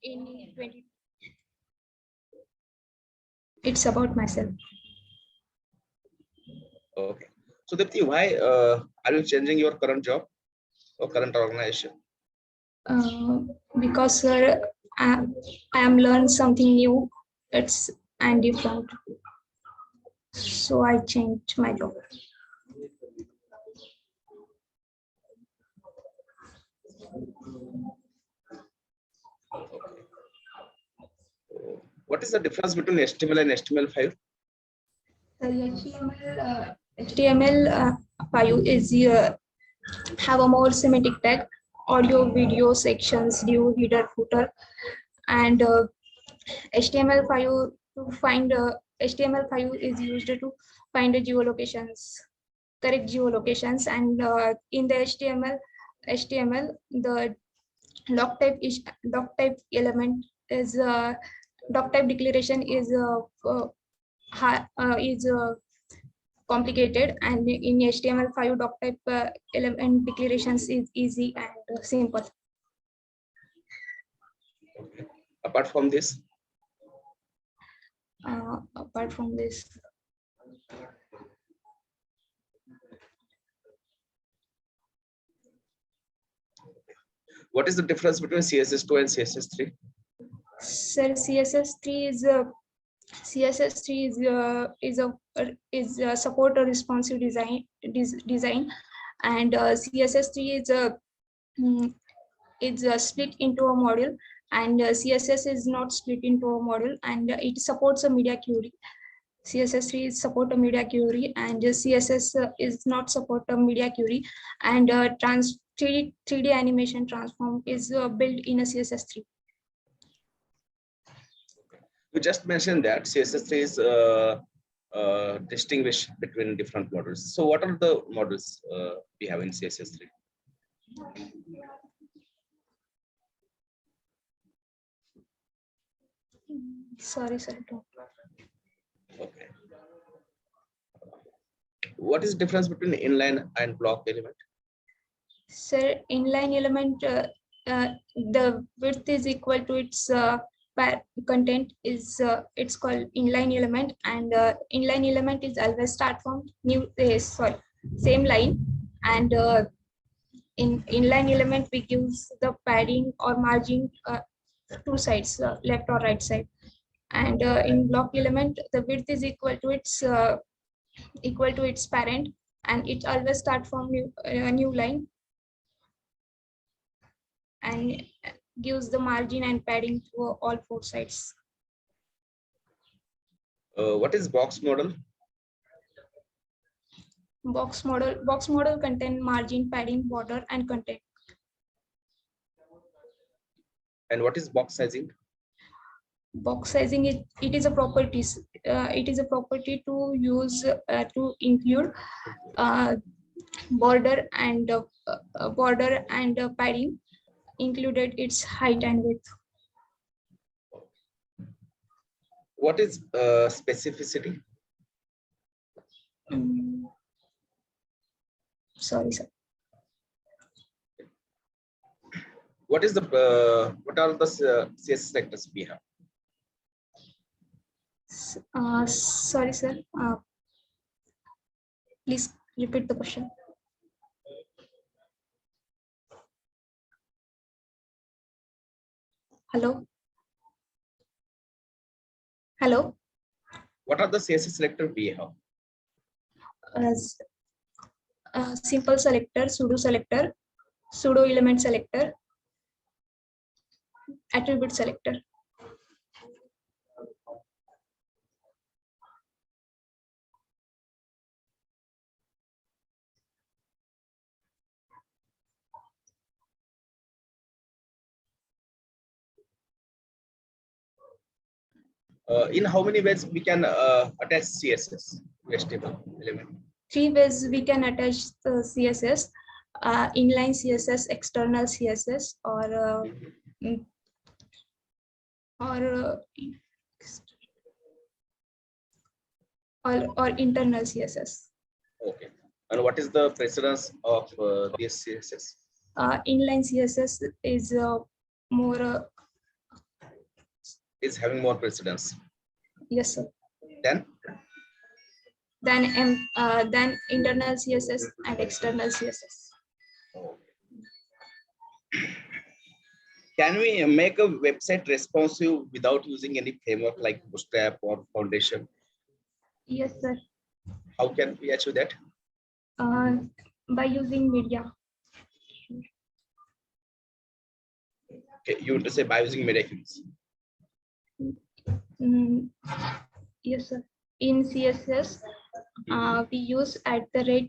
in 20. It's about myself. Okay. So Deepti, why are you changing your current job or current organization? Because sir, I am learned something new. It's and different. So I changed my job. What is the difference between HTML and HTML5? HTML5 is have a more semantic tag, audio, video sections, div, header, footer, and HTML5 to find HTML5 is used to find the geolocations, correct geolocations, and in the HTML the doc type element is doc type declaration is complicated, and in HTML5 doc type element declarations is easy and simple. Okay. Apart from this, Apart from this, what is the difference between CSS2 and CSS3? sir, CSS3 is a support a responsive design, and CSS3 is split into a module, and CSS is not split into a module, and it supports a media query. CSS3 is support a media query, and CSS is not support a media query, and 3D animation transform is built in a CSS3. You just mentioned that CSS3 is distinguished between different models. So what are the models we have in CSS3? Sorry, sir. Okay. What is the difference between inline and block element? Sir, inline element, the width is equal to its content is it's called inline element, and inline element is always start from same line, and in inline element we use the padding or margin two sides, left or right side, and in block element the width is equal to its parent, and it always start from new line, and gives the margin and padding to all four sides. What is box model? Box model contain margin, padding, border, and content. And what is box sizing? Box sizing, it is a properties. It is a property to use to include border and padding, included its height and width. What is specificity? Sorry, sir. What is the what are the CSS selectors we have? Sorry, sir. Please repeat the question. Hello. Hello. What are the CSS selector we have? Simple selector, pseudo element selector, attribute selector. In how many ways we can attach CSS to HTML element? 3 ways we can attach the CSS: inline CSS, external CSS, or internal CSS. Okay. And what is the precedence of this CSS? Inline CSS is more is having more precedence. Yes, sir. Then Then internal CSS and external CSS. can we make a website responsive without using any framework like Bootstrap or Foundation? Yes, sir. How can we achieve that? By using media. Okay, you want to say by using media queries. Yes, sir. In CSS, we use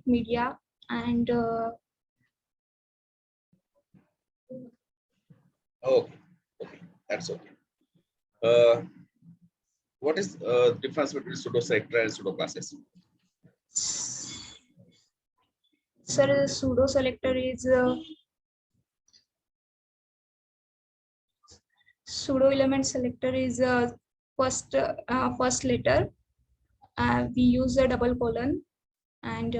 @media and Okay, that's okay. What is difference between pseudo selector and pseudo classes? sir, pseudo selector is pseudo element selector is first letter. We use a double colon and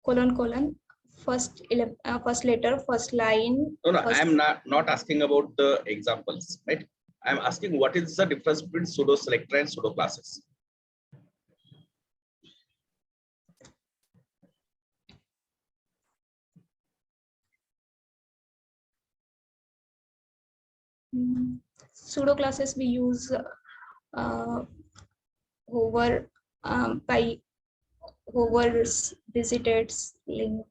colon first letter, first line. No, First, I'm not asking about the examples, right? I'm asking what is the difference between pseudo selector and pseudo classes? pseudo classes we use over by over visited link.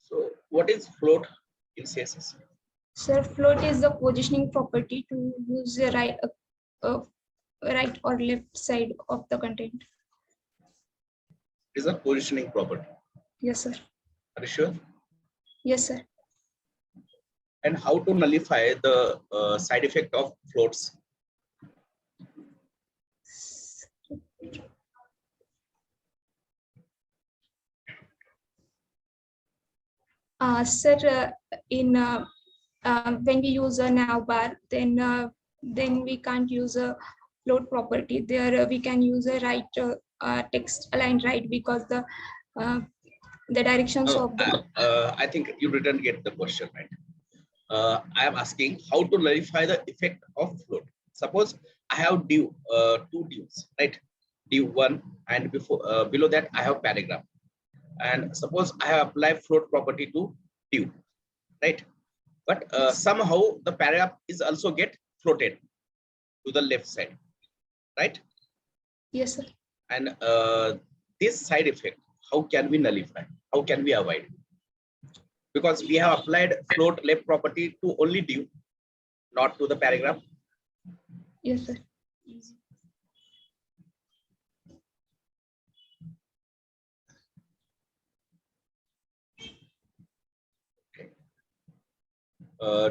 So what is float in CSS? So float is the positioning property to use the right or left side of the content. It is a positioning property. Yes, sir. Are you sure? Yes, sir. And how to nullify the side effect of floats? Sir, in when we use a nav bar, then we can't use a float property. There we can use a right text align right because the directions No, of the I think you didn't get the question right. I am asking how to nullify the effect of float. Suppose I have two divs, right? Div one, and below that I have paragraph. And suppose I have applied float property to div, right? But somehow the paragraph is also get floated to the left side, right? yes, sir. And this side effect, how can we nullify? How can we avoid? Because we have applied float left property to only div, not to the paragraph. Yes, sir.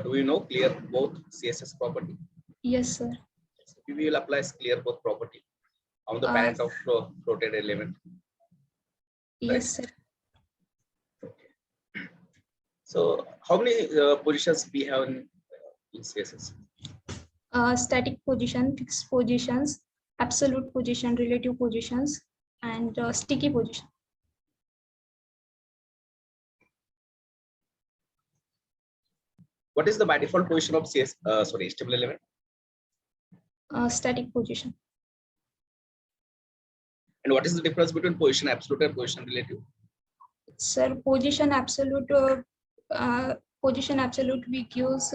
Do you know clear both CSS property? Yes, sir. We will apply clear both property on the parent of floated element. Yes, sir. So how many positions we have in CSS? Static position, fixed positions, absolute position, relative positions, and sticky position. What is the by default position of HTML element? Static position. And what is the difference between position absolute and position relative? Sir, position absolute we use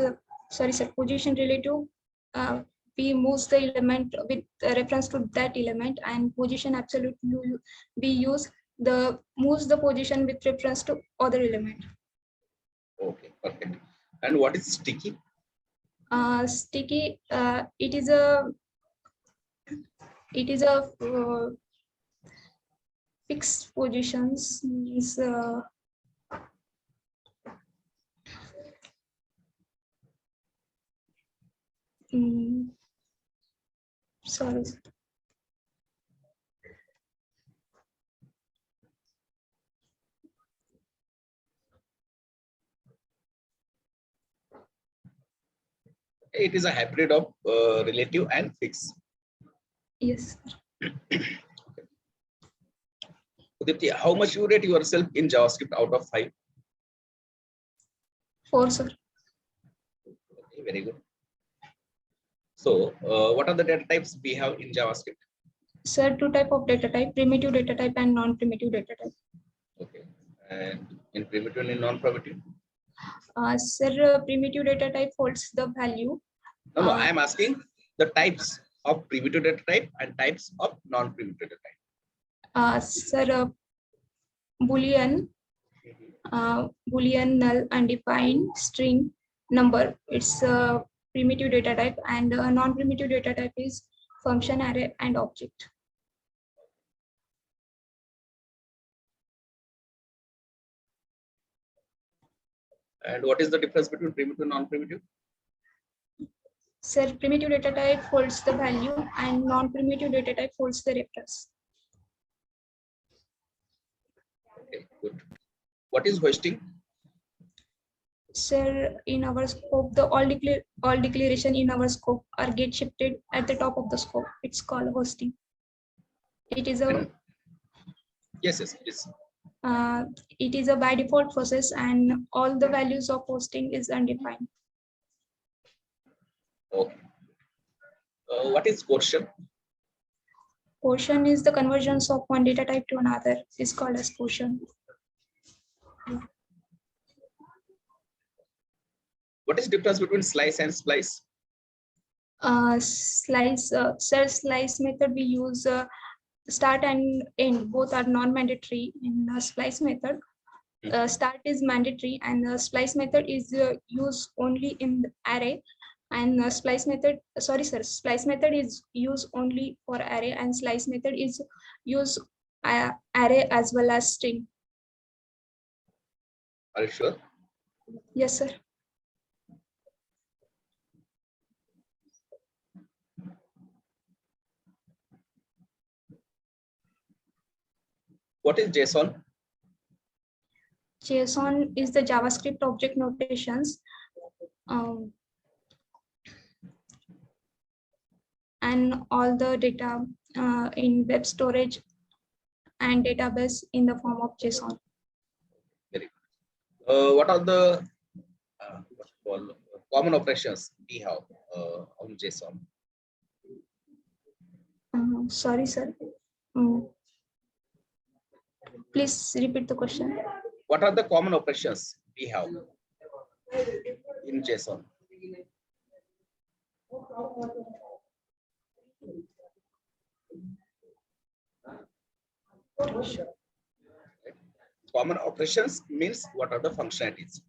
position relative we moves the element with reference to that element, and position absolute we use the moves the position with reference to other element. Okay, perfect. And what is sticky? Sticky it is a fixed positions means sorry. It is a hybrid of relative and fixed. Yes. Deepti, how much you rate yourself in JavaScript out of 5? 4, sir. Okay, very good. So, what are the data types we have in JavaScript? Sir, two type of data type: primitive data type and non-primitive data type. Okay, and in primitive and in non-primitive? Sir, primitive data type holds the value. No, I am asking the types of primitive data type and types of non-primitive data type. Sir, Boolean, Boolean, null, undefined, string, number. It's a primitive data type, and non-primitive data type is function, array, and object. And what is the difference between primitive and non-primitive? Sir, primitive data type holds the value, and non-primitive data type holds the reference. Okay, good. What is hosting? Sir, in our scope, the all declaration in our scope are get shifted at the top of the scope. It's called hosting. It is a Yes, yes. it is a by default process, and all the values of hosting is undefined. Okay. What is portion? Portion is the conversions of one data type to another. Is called as portion. What is difference between slice and splice? Slice, slice method we use start and end. Both are non-mandatory in splice method. Start is mandatory, and splice method is used only in the array. And splice method, splice method is used only for array, and slice method is used array as well as string. Are you sure? Yes, sir. What is JSON? JSON is the JavaScript object notations. And all the data in web storage and database in the form of JSON. Very good. What are the common operations we have on JSON? Sorry, sir. Please repeat the question. What are the common operations we have in JSON? Common operations means what are the functionalities?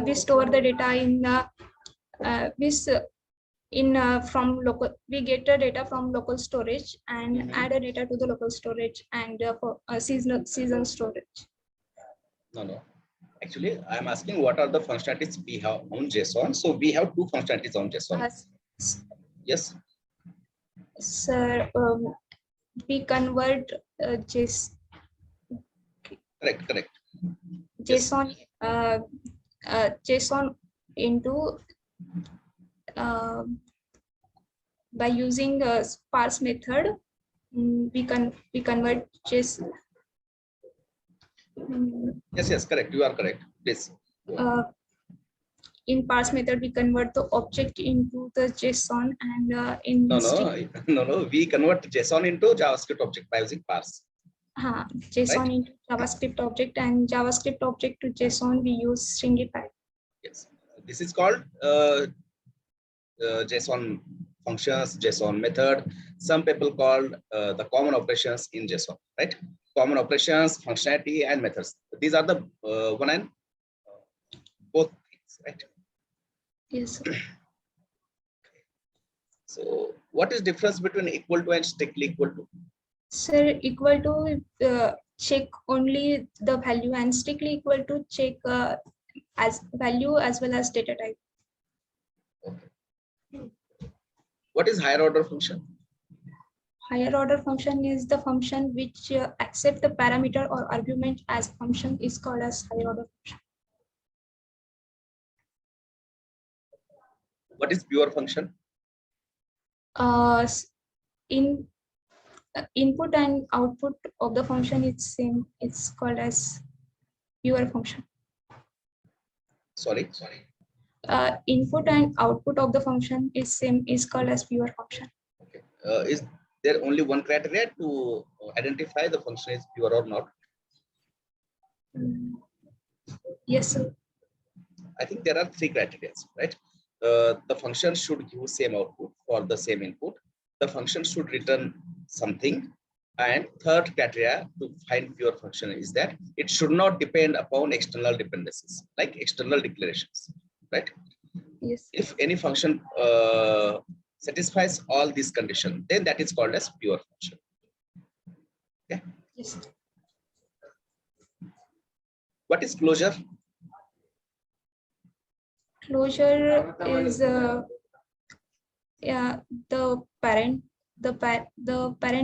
We store the data from local. We get the data from local storage and add a data to the local storage and for season storage. No. Actually, I'm asking what are the functionalities we have on JSON. So we have two functionalities on JSON. Yes. Sir, we convert JSON. Correct. JSON, JSON into by using a parse method. We convert JSON. Yes, correct. You are correct. Please. In parse method, we convert the object into the JSON, and in no. We convert JSON into JavaScript object by using parse. JSON right? Into JavaScript object, and JavaScript object to JSON we use stringify. Yes, this is called JSON functions, JSON method. Some people call the common operations in JSON, right? Common operations, functionality, and methods. These are the one and both things, right? Yes. So, what is difference between equal to and strictly equal to? Sir, equal to check only the value, and strictly equal to check as value as well as data type. Okay. What is higher order function? Higher order function is the function which accept the parameter or argument as function is called as higher order function. What is pure function? In input and output of the function is same. It's called as pure function. Sorry. Input and output of the function is same is called as pure function. Okay. Is there only one criteria to identify the function is pure or not? Yes, sir. I think there are three criteria, right? The function should give same output for the same input. The function should return something. And third criteria to find pure function is that it should not depend upon external dependencies, like external declarations, right? Yes. If any function satisfies all these conditions, then that is called as pure function. Okay. Yes. What is closure? Closure is yeah, the parent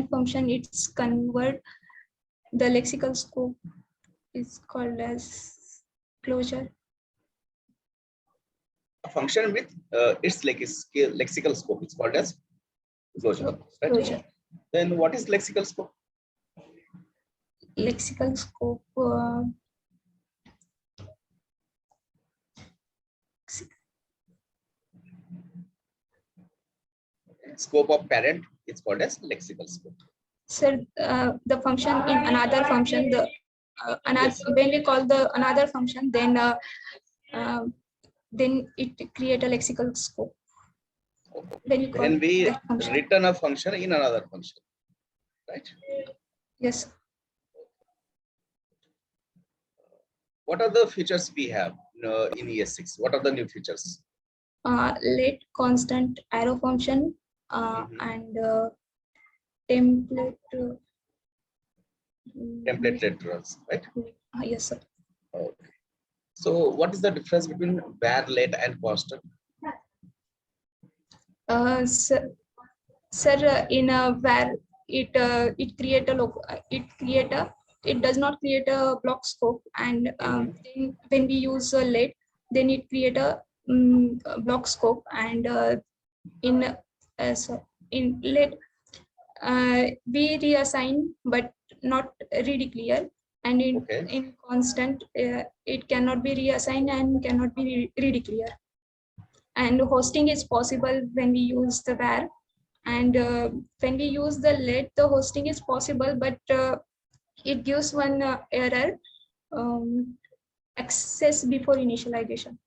function. It's convert the lexical scope is called as closure. A function with its lexical scope is called as closure. Right? Closure. Then what is lexical scope? Lexical scope. Scope of parent is called as lexical scope. So the function in another function, the another Yes. when we call the another function, then it create a lexical scope. When we return a function in another function, right? Yes. What are the features we have in ES6? What are the new features? Let constant arrow function and template. Template literals, right? Yes, sir. Okay. So what is the difference between var, let, and constant? Sir, in a where it create a it does not create a block scope, and then when we use a let, then it create a block scope, and in in let we reassign but not really clear, and in constant it cannot be reassigned and cannot be really clear. And hosting is possible when we use the var, and when we use the let, the hosting is possible, but it gives one error, access before initialization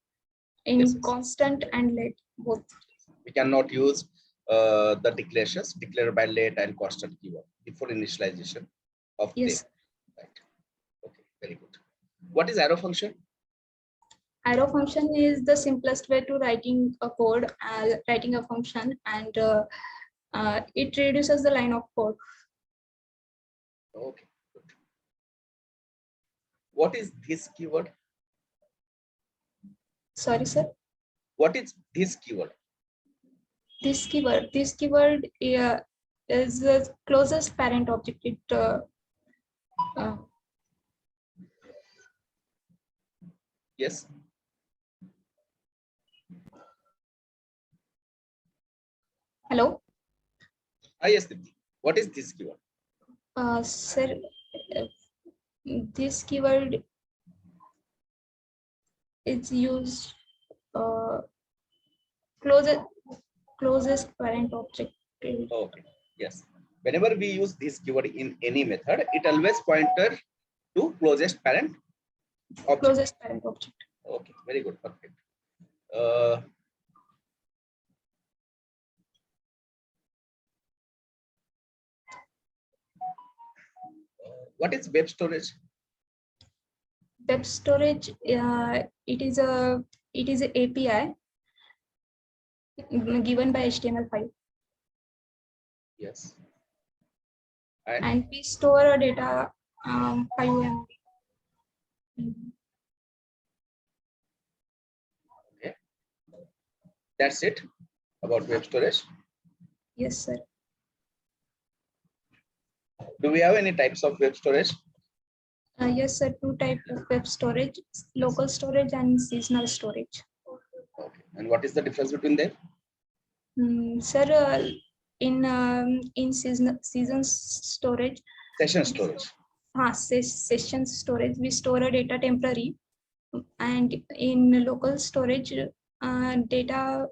in constant and let both. We cannot use the declarations declared by let and constant keyword before initialization of yes. Right. Okay, very good. What is arrow function? Arrow function is the simplest way to writing a code, writing a function, and it reduces the line of code. Okay, good. What is this keyword? Sorry, sir. What is this keyword? This keyword is the closest parent object. It Yes. hello. Yes, Deepti. What is this keyword? Sir, this keyword is used closest parent object. Okay. Yes. Whenever we use this keyword in any method, it always pointer to closest parent object. Closest parent object. Okay. Very good. Perfect. Uh, what is web storage? Web storage. It is a API given by HTML5. Yes. And we store our data 5 MB. Okay. That's it about web storage. Yes, sir. Do we have any types of web storage? Yes, sir. Two type of web storage: local storage and seasonal storage. Okay. And what is the difference between them? Sir, in season storage, Session storage. session storage, we store a data temporary, and in local storage, data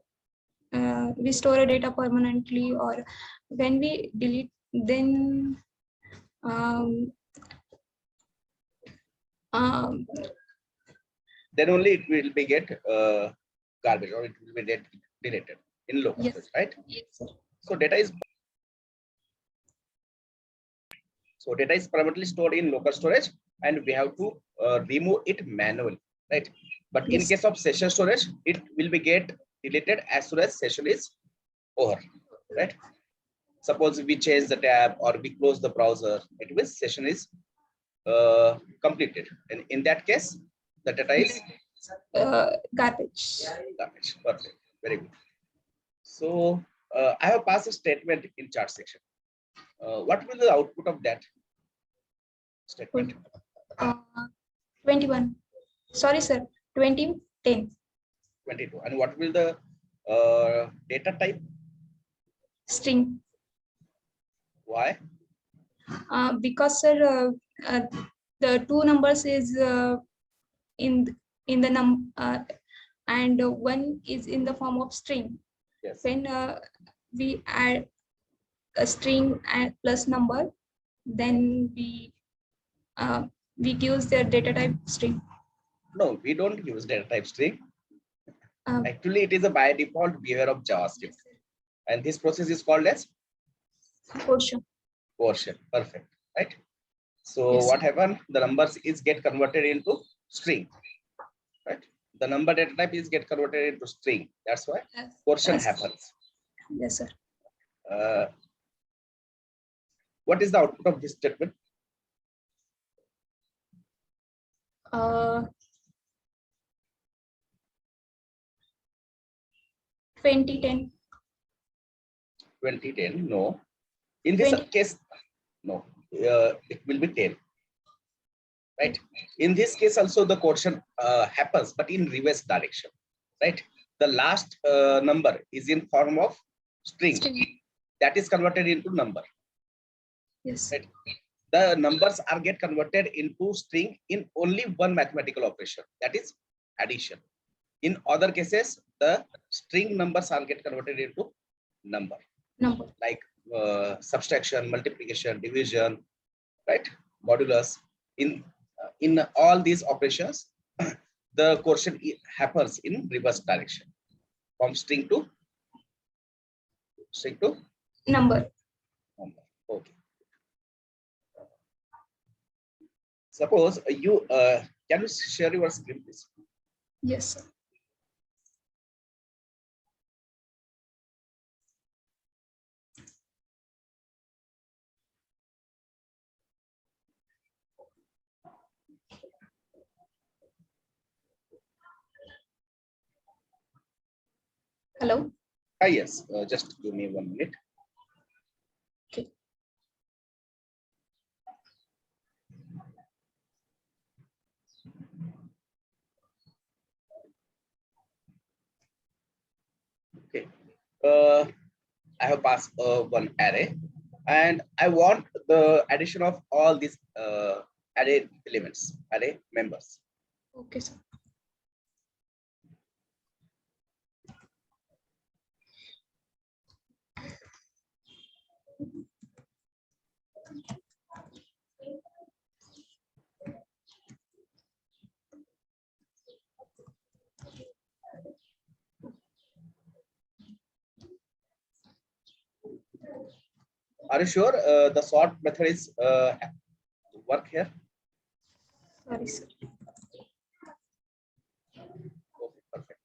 we store a data permanently, or when we delete, then um, um, Then only it will be get garbage, or it will be deleted in local yes, storage, right? yes, sir. So data is permanently stored in local storage, and we have to remove it manually, right? But in Yes, case of session storage, it will be get deleted as soon as session is over, right? Suppose we change the tab or we close the browser, it means session is completed, and in that case, the data is garbage. damaged. Perfect, very good. So I have passed a statement in chat section. What will the output of that statement? 21. Sorry, sir. 2010. 22. And what will the data type? String. Why? Because, sir, the two numbers is in the and one is in the form of string. Yes. When we add a string and plus number, then we use the data type string. No, we don't use data type string. Um, Actually, it is a by default behavior of JavaScript. And this process is called as Portion. Perfect, right? So Yes. what happened? The numbers is get converted into string, right? The number data type is get converted into string. That's why portion happens. Yes, sir. What is the output of this statement? 2010. 2010. No. In this 20. case, no. It will be 10. Right. In this case, also the quotient happens, but in reverse direction. Right. The last number is in form of string. That is converted into number. Yes. Right. The numbers are get converted into string in only one mathematical operation, that is addition. In other cases, the string numbers are get converted into number. Like subtraction, multiplication, division, right? Modulus. In all these operations, the quotient happens in reverse direction, from string to number. Okay. Suppose you can you share your screen, please? Yes, sir. Hello. Yes. Just give me 1 minute. Okay. Okay. I have passed one array, and I want the addition of all these array elements, array members. Okay, sir. Are you sure the sort method is work here? Sorry, sir. Okay, perfect.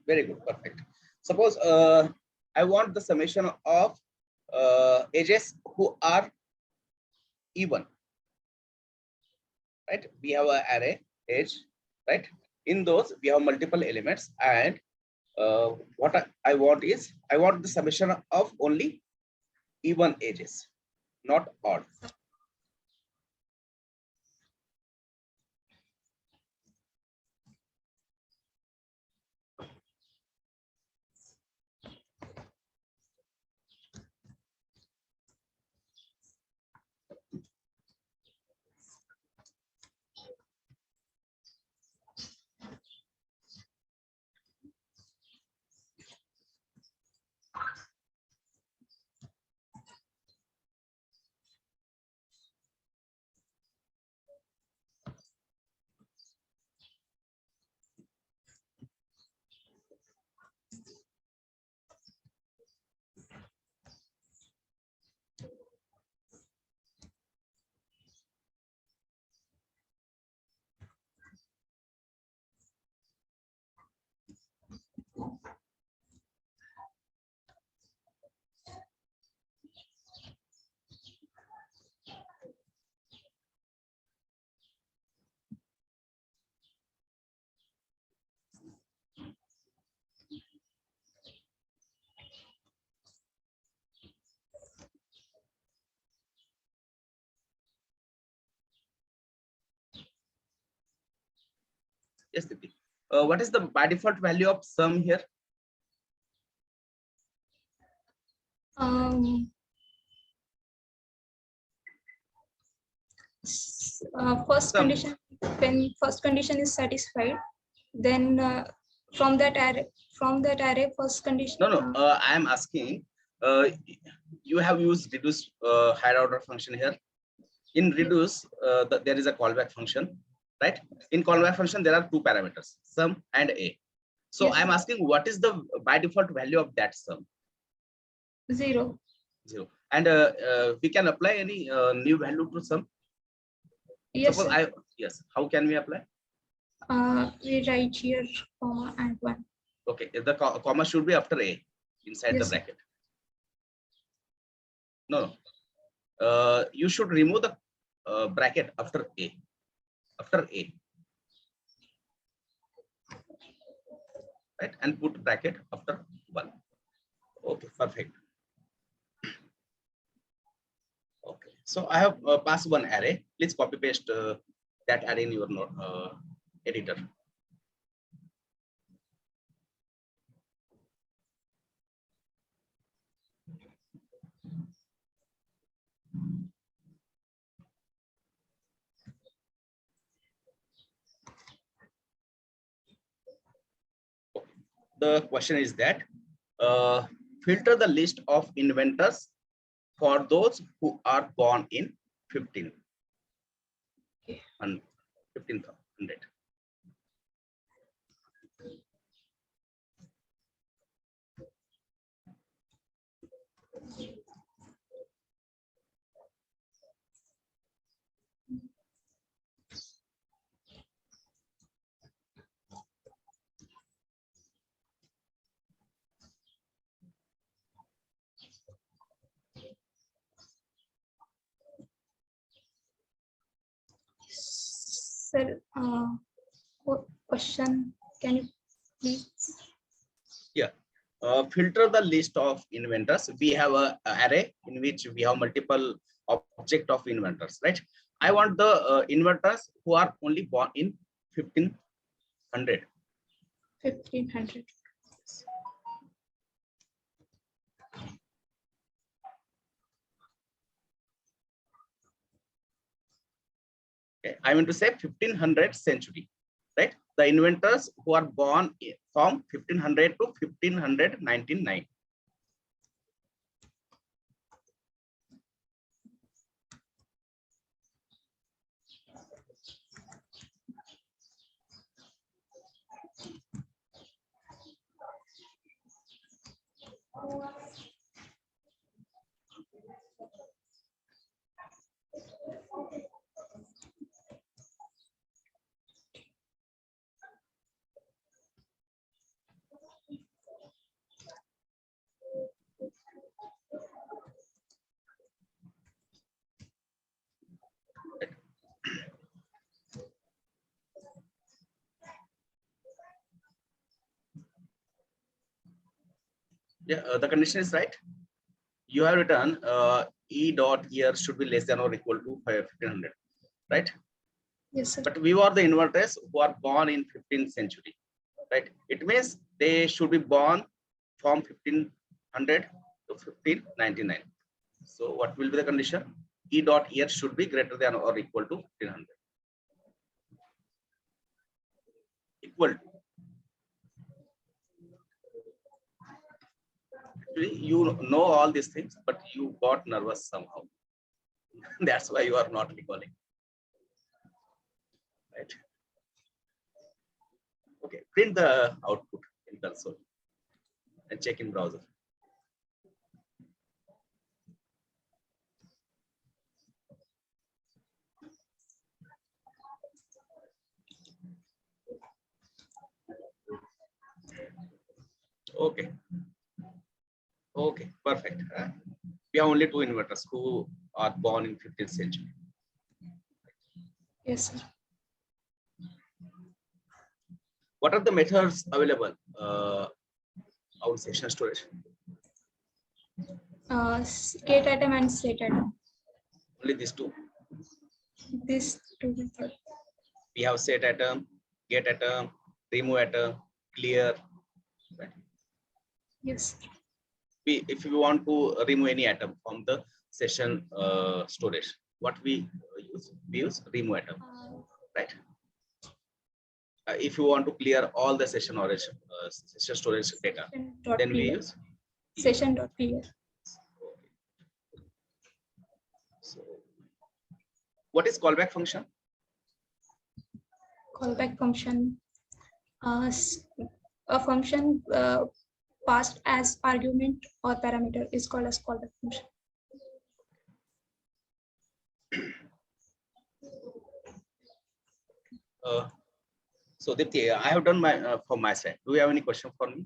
Very good. Perfect. Suppose I want the summation of edges who are even. Right? We have an array edge. Right? In those we have multiple elements, and what I want is I want the summation of only even edges, not odd. Yes, Deepti. What is the by default value of sum here? Um, First Sum. condition, when first condition is satisfied, then from that array first condition. No. I am asking. You have used reduce higher order function here. In reduce, there is a callback function, right? In callback function, there are two parameters, sum and a. So Yes, I'm asking, what is the by default value of that sum? 0. 0. And we can apply any new value to sum. Yes, Suppose sir. yes. How can we apply? We write here comma and 1. Okay, the comma should be after a inside the Yes, sir. bracket. No. You should remove the bracket after a. After a. Right, and put bracket after 1. Okay, perfect. Okay, so I have passed one array. Please copy paste that array in your note, editor. The question is that filter the list of inventors for those who are born in 15 and 1500. Sir, question, can you please? Yeah. Filter the list of inventors. We have a array in which we have multiple object of inventors, right? I want the inventors who are only born in 1500. 1500. Okay. I mean to say 1500 century, right? The inventors who are born from 1500 to 1599. Yeah, the condition is right. You have written E dot year should be less than or equal to 1500, right? Yes, sir. But we are the inverters who are born in 15th century, right? It means they should be born from 1500 to 1599. So what will be the condition? E dot year should be greater than or equal to 1500. Equal to. Actually, you know all these things, but you got nervous somehow. That's why you are not recalling. Right? Okay, print the output in console and check in browser. Okay. Okay, perfect. We have only two inverters who are born in 15th century. Yes, sir. What are the methods available on session storage? Gate item and state item. Only these two. This two method. We have set atom, get atom, remove atom, clear. Right? Yes. If we want to remove any atom from the session storage, what we use? We use remove atom, right? If you want to clear all the session storage data, then we use session dot clear. So, what is callback function? Callback function. A function passed as argument or parameter is called as callback function. So Deepti, I have done my from my side. Do you have any question for me?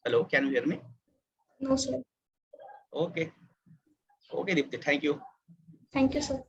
Hello, can you hear me? No, sir. Okay. Okay, Deepti, thank you. Thank you, sir.